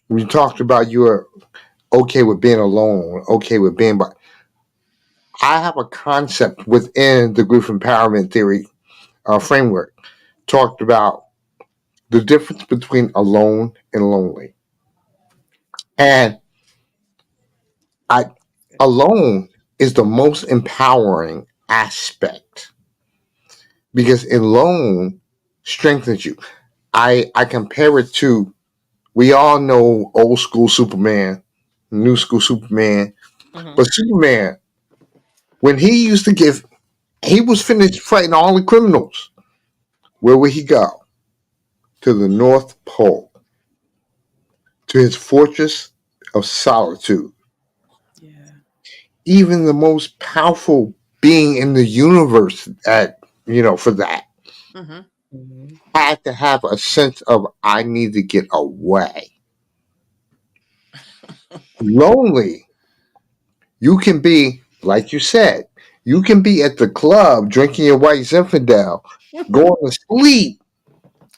We talked about you're okay with being alone, okay with being by. I have a concept within the group empowerment theory framework talked about the difference between alone and lonely. And I alone is the most empowering aspect because alone strengthens you. I compare it to we all know old school Superman, new school Superman, hmm but Superman when he used to give he was finished fighting all the criminals. Where would he go? To the North Pole, to his fortress of solitude. Yeah. Even the most powerful being in the universe at for that hmm Mm-hmm. had to have a sense of I need to get away. Lonely, you can be, like you said, you can be at the club drinking your white Zinfandel, going to sleep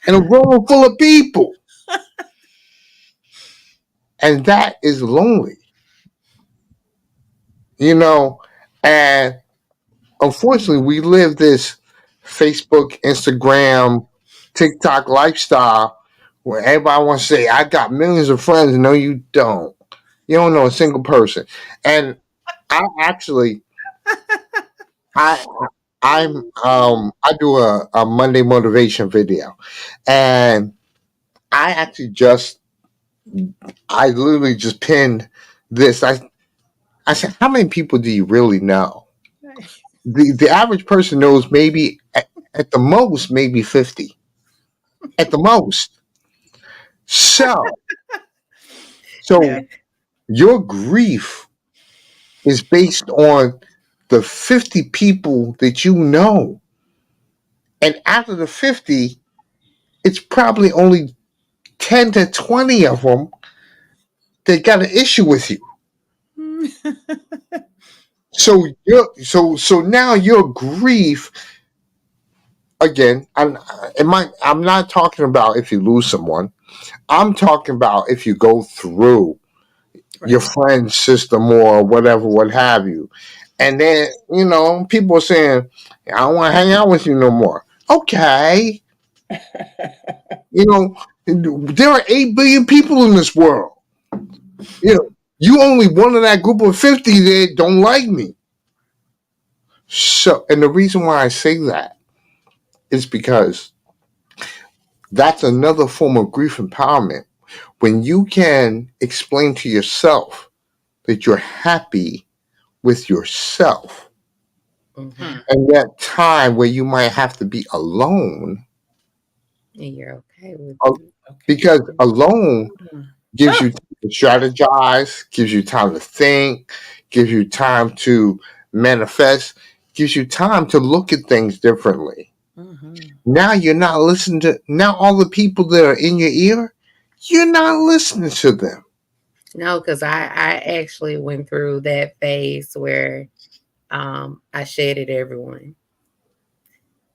in a room full of people. And that is lonely, you know. And unfortunately, we live this Facebook, Instagram, TikTok lifestyle where everybody wants to say, I got millions of friends. No, you don't. You don't know a single person. And I actually, I, I do a Monday motivation video, and I actually I literally just pinned this. I said, how many people do you really know? The average person knows maybe at the most maybe 50 at the most. So Yeah. so your grief is based on the 50 people that you know, and after the 50, it's probably only 10 to 20 of them that got an issue with you. Yeah. So now your grief again. I'm not talking about if you lose someone. I'm talking about if you go through your Right. friend's system or whatever, what have you. And then, people are saying, I don't want to hang out with you no more. Okay. You know, there are 8 billion people in this world. You only one of that group of 50 that don't like me. So, and the reason why I say that is because that's another form of grief empowerment. When you can explain to yourself that you're happy with yourself, Mm-hmm. Hmm. and that time where you might have to be alone, And you're okay with uh, it. Okay. because alone Mm. gives Ah. you time to strategize, gives you time to think, gives you time to manifest, gives you time to look at things differently. Mhm. Now you're not listening to now all the people that are in your ear, you're not listening to them. No, because I actually went through that phase where I shedded everyone.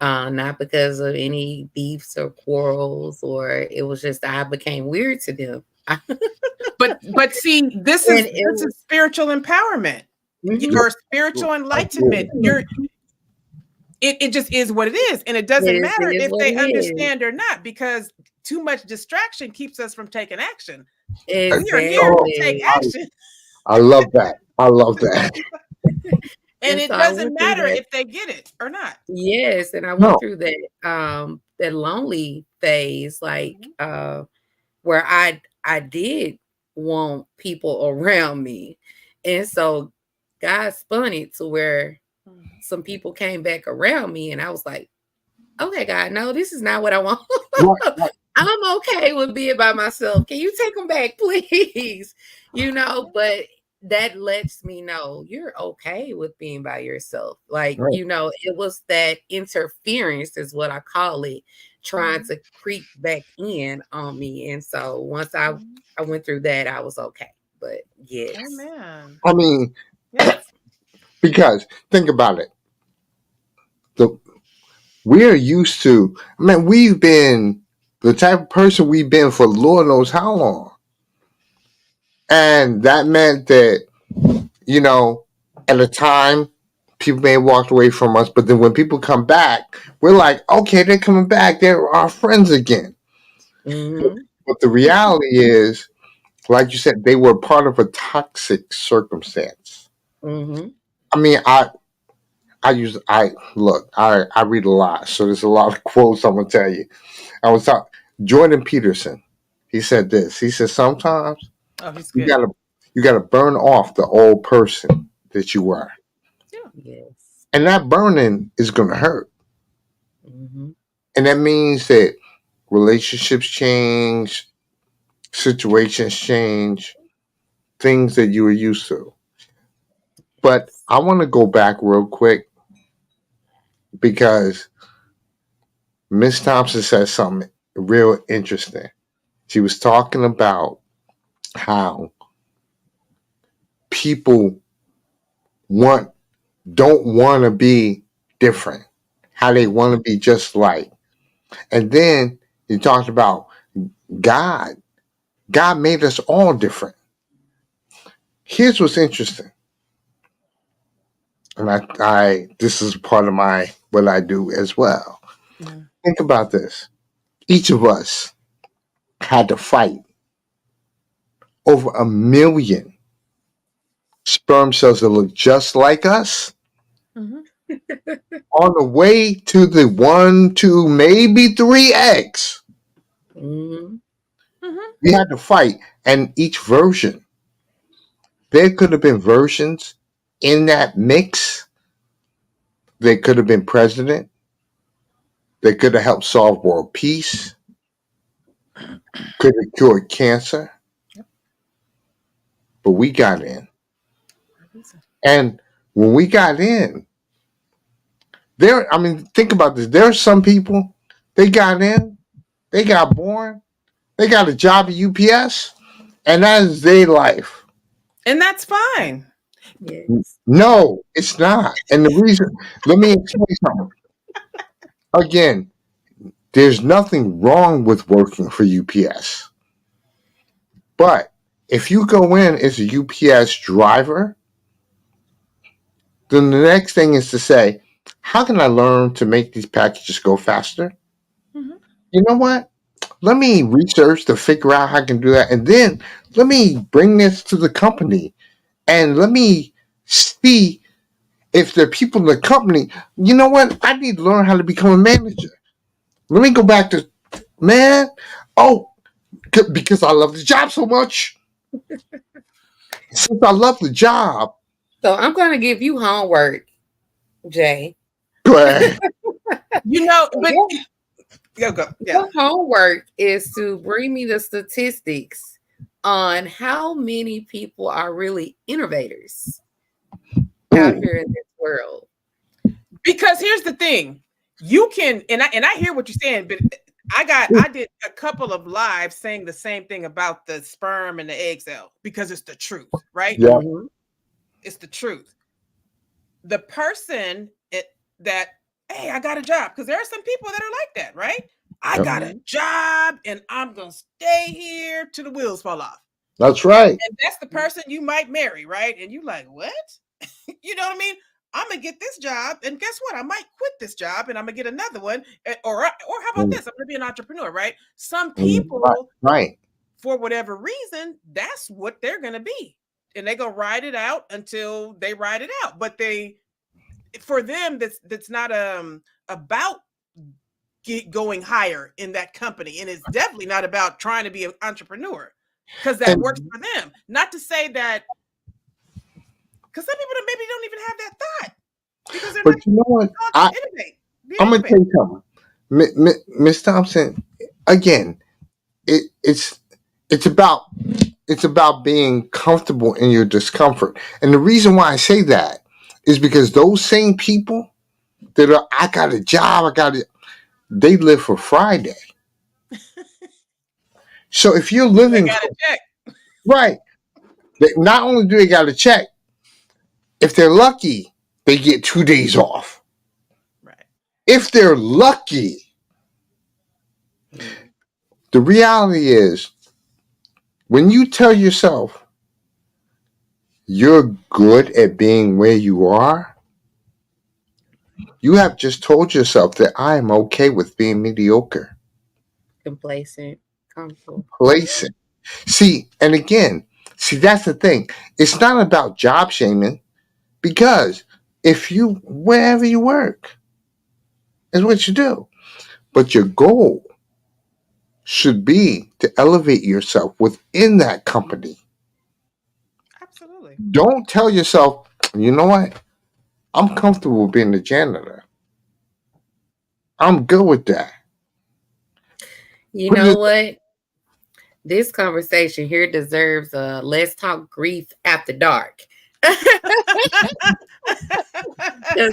Not because of any beefs or quarrels, or it was just I became weird to them. But see, this And is it this was, is spiritual empowerment mhm, or spiritual enlightenment. It just is what it is, and it doesn't it matter is if what they it is. understand or not, because too much distraction keeps us from taking action. We are here to Oh, take Exactly. action, I love that. I love that. and And it so I doesn't went through matter that. if they get it or not. Yes, and I went No, through that lonely phase, like Mhm, where I did want people around me. And so God spun it to where mhm, some people came back around me and I was like, okay, God, no, this is not what I want. right, right, I'm okay with being by myself. Can you take them back, please? But that lets me know you're okay with being by yourself. Like, right. it was that interference, is what I call it, trying mhm, to creep back in on me. And so once mhm. I went through that, I was okay. But yes. Amen. I mean, Yes. because think about it. The we're used to. Man, we've been the type of person we've been for Lord knows how long, and that meant that you know, at a time, people may have walked away from us, but then when people come back, we're like, okay, they're coming back. They're our friends again. Mm-hmm. But the reality is, like you said, they were part of a toxic circumstance. Mm-hmm. I mean, I look, I read a lot, so there's a lot of quotes I'm gonna tell you. I was talking Jordan Peterson. He said this. He said sometimes Oh, he's you good. gotta burn off the old person that you were, Yeah. Yes. and that burning is gonna hurt, Mm-hmm. and that means that relationships change, situations change, things that you were used to. But Yes. I want to go back real quick because Miss Thompson said something real interesting. She was talking about how people want don't want to be different, how they want to be just like. And then you talked about God. God made us all different. Here's what's interesting, and I this is part of my what I do as well. Mhm. Think about this. Each of us had to fight over 1 million sperm cells that look just like us Mhm. on the way to the one, two, maybe three eggs. Mm-hmm. Mhm. We had to fight, and each version, there could have been versions in that mix. They could have been president. They could have helped solve world peace. Could have cured cancer. Yep. But we got in, Reason. and when we got in, there. I mean, think about this. There are some people. They got in. They got born. They got a job at UPS, and that is their life. And that's fine. Yes. No, it's not. And the reason, let me explain something. Again, there's nothing wrong with working for UPS. But if you go in as a UPS driver, then the next thing is to say, how can I learn to make these packages go faster? Mhm. You know what? Let me research to figure out how I can do that. And then let me bring this to the company and let me see if there are people in the company, you know what? I need to learn how to become a manager. Let me go back to, man, oh, because I love the job so much. Since I love the job, So I'm going to give you homework, Jay. go ahead. But Your, go. Yeah. your homework is to bring me the statistics on how many people are really innovators out Ooh, here in this world. Because here's the thing. You can, and I hear what you're saying, but I did a couple of lives saying the same thing about the sperm and the egg cell because it's the truth, right? yeah, Mm-hmm. It's the truth. The person that, hey, I got a job, because there are some people that are like that, right? I yeah, got a Mm-hmm. job and I'm gonna stay here till the wheels fall off. That's right. And that's the person you might marry, right? And you like, what? You know what I mean? I'm gonna get this job, and guess what? I might quit this job, and I'm gonna get another one. Or how about Mm, this? I'm gonna be an entrepreneur, right? Some right. people, Right. for whatever reason, that's what they're gonna be, and they go ride it out until they ride it out. But for them, that's not about going higher in that company, and it's definitely not about trying to be an entrepreneur because that works And for them. Not to say that, because some people maybe don't even have that thought because they're but not you know what? taught to innovate, be an I'm gonna innovator. tell you something, Miss Thompson. Again, it, it's it's about it's about being comfortable in your discomfort, and the reason why I say that is because those same people that are, I got a job, I got it, they live for Friday. So if you're They living got to for check. right, not only do they got to check, if they're lucky, they get 2 days off. Right. If they're lucky, the reality is when you tell yourself you're good at being where you are, you have just told yourself that I am okay with being mediocre. Complacent, comfortable. Mhm. Placing. See, and again, see, that's the thing. It's not about job shaming because if you, wherever you work, is what you do. But your goal should be to elevate yourself within that company. Absolutely. Don't tell yourself, you know what? I'm comfortable being a janitor. I'm good with that. You Put know it what? This conversation here deserves a let's talk grief after dark. Because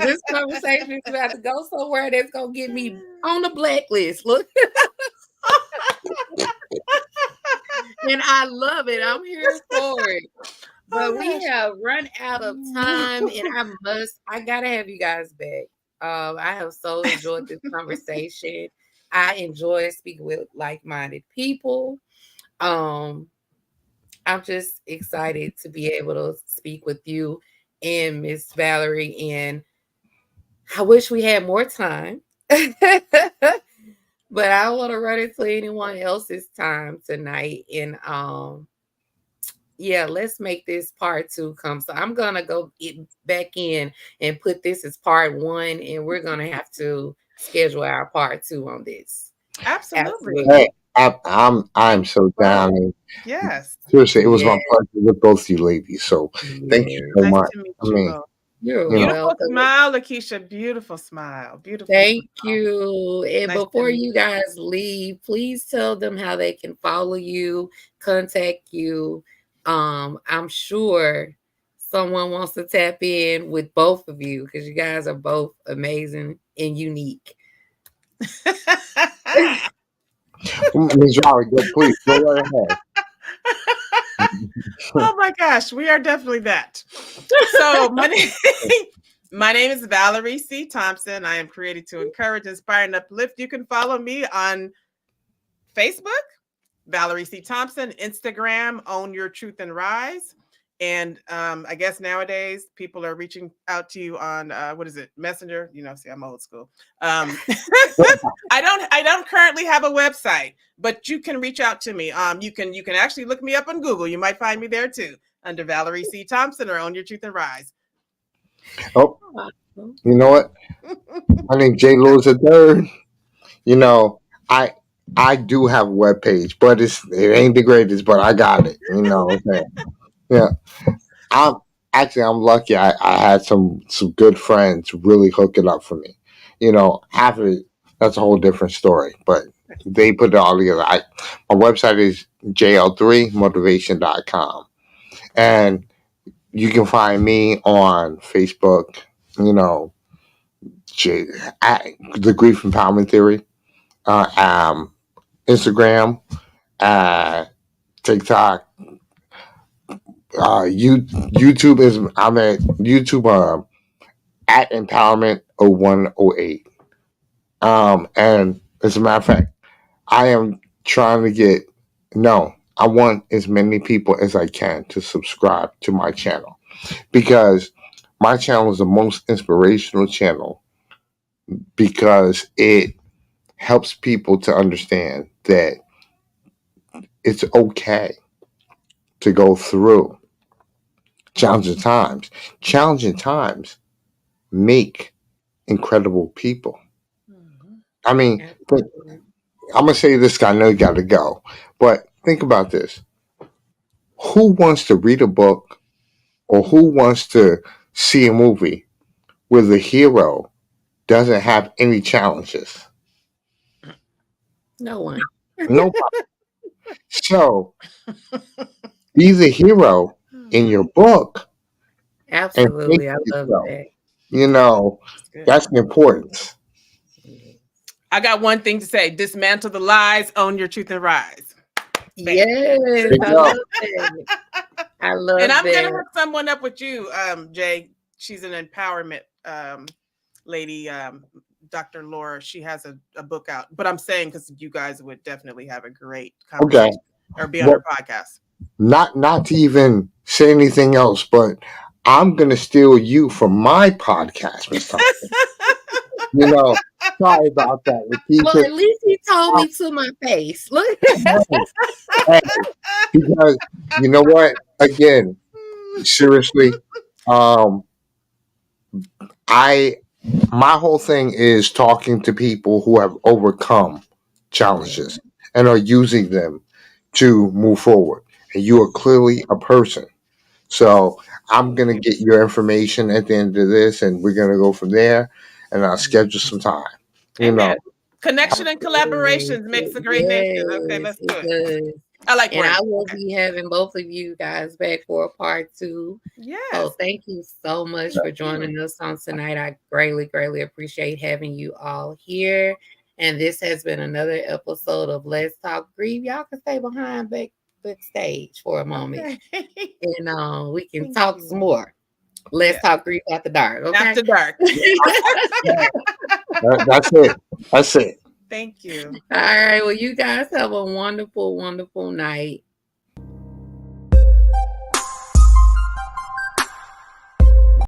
this conversation is about to go somewhere that's gonna get me on the blacklist. Look, and I love it. I'm here for it. Oh But we gosh. have run out of time, and I gotta have you guys back. I have so enjoyed this conversation. I enjoy speaking with like-minded people. Um, I'm just excited to be able to speak with you and Miss Valerie, and I wish we had more time. But I don't want to run into anyone else's time tonight. And yeah, let's make this part two come. So I'm gonna go get back in and put this as part one, and we're gonna have to schedule our part two on this. Absolutely. hey, Absolutely. I'm Thank you so both. down. And Yes. seriously, it was Yeah, my pleasure with both you ladies. So thank you yeah. so Nice much. to meet I you mean, both. You're you know, Beautiful welcome. smile, Lakecia. Beautiful smile. Beautiful Thank smile. you. And Nice to before meet you you. guys leave, please tell them how they can follow you, contact you. I'm sure someone wants to tap in with both of you because you guys are both amazing and unique. Ms. Raleigh, go please go right ahead. Oh my gosh, we are definitely that. So my name, my name is Valerie C. Thompson. I am created to encourage, inspire, and uplift. You can follow me on Facebook, Valerie C. Thompson, Instagram, Own Your Truth and Rise. And I guess nowadays people are reaching out to you on what is it, Messenger? You know, see, I'm old school. I don't currently have a website, but you can reach out to me. You can actually look me up on Google. You might find me there too under Valerie C. Thompson or Own Your Truth and Rise. Oh, Awesome. you know what? My name J. Lewis the third. You know, I I do have a web page, but it ain't the greatest, but I got it. You know what I'm saying? Yeah. I'm I'm lucky. I had some good friends really hook it up for me. You know, half of it that's a whole different story, but they put it all together. My website is jl3motivation.com, and you can find me on Facebook. You know, J, the Grief Empowerment Theory, Instagram, uh, TikTok, YouTube is I'm at YouTube. At Empowerment 0108. And as a matter of fact, I am trying to get, no, I want as many people as I can to subscribe to my channel, because my channel is the most inspirational channel, because it helps people to understand that it's okay to go through challenging times. Challenging times make incredible people. Mhm. I mean, Absolutely. I'm gonna say this. I know you got to go, but think about this: who wants to read a book, or who wants to see a movie where the hero doesn't have any challenges? No one. Nobody. So be the hero in your book and think Absolutely. I to love yourself, that. you know, That's good. that's the importance. Yes. I got one thing to say: dismantle the lies, own your truth, and rise. Bam. There Yes, you I go. love that. I And love I'm gonna that. hook someone up with you, Jay. She's an empowerment lady, Dr. Laura. She has a book out. But I'm saying, because you guys would definitely have a great Okay. conversation or be on her Well, podcast. not to even say anything else, but I'm gonna steal you from my podcast, Miss Thompson. You know, sorry about that, Well, Lakeisha. at least he told me to my face. Look. Hey, because you know what? Again, seriously, um, I my whole thing is talking to people who have overcome Yeah. challenges and are using them to move forward. And you are clearly a person. So I'm Thank gonna you. get your information at the end of this, and we're gonna go from there. And I'll schedule some time. You know, Amen. Connection and Absolutely. collaborations makes a great nation. Okay, Yes, let's do it it. does. I like And I words. will Okay. be having both of you guys back for a part two. Yes. So thank you so much for Thank you. joining us on tonight. I greatly, greatly appreciate having you all here. And this has been another episode of Let's Talk Grief. Y'all can stay behind backstage for a moment, Okay. and we can Thank talk some you. more. Let's Yeah. talk grief after dark, okay? After dark. that's it. That's it. Thank you. All right. Well, you guys have a wonderful, wonderful night.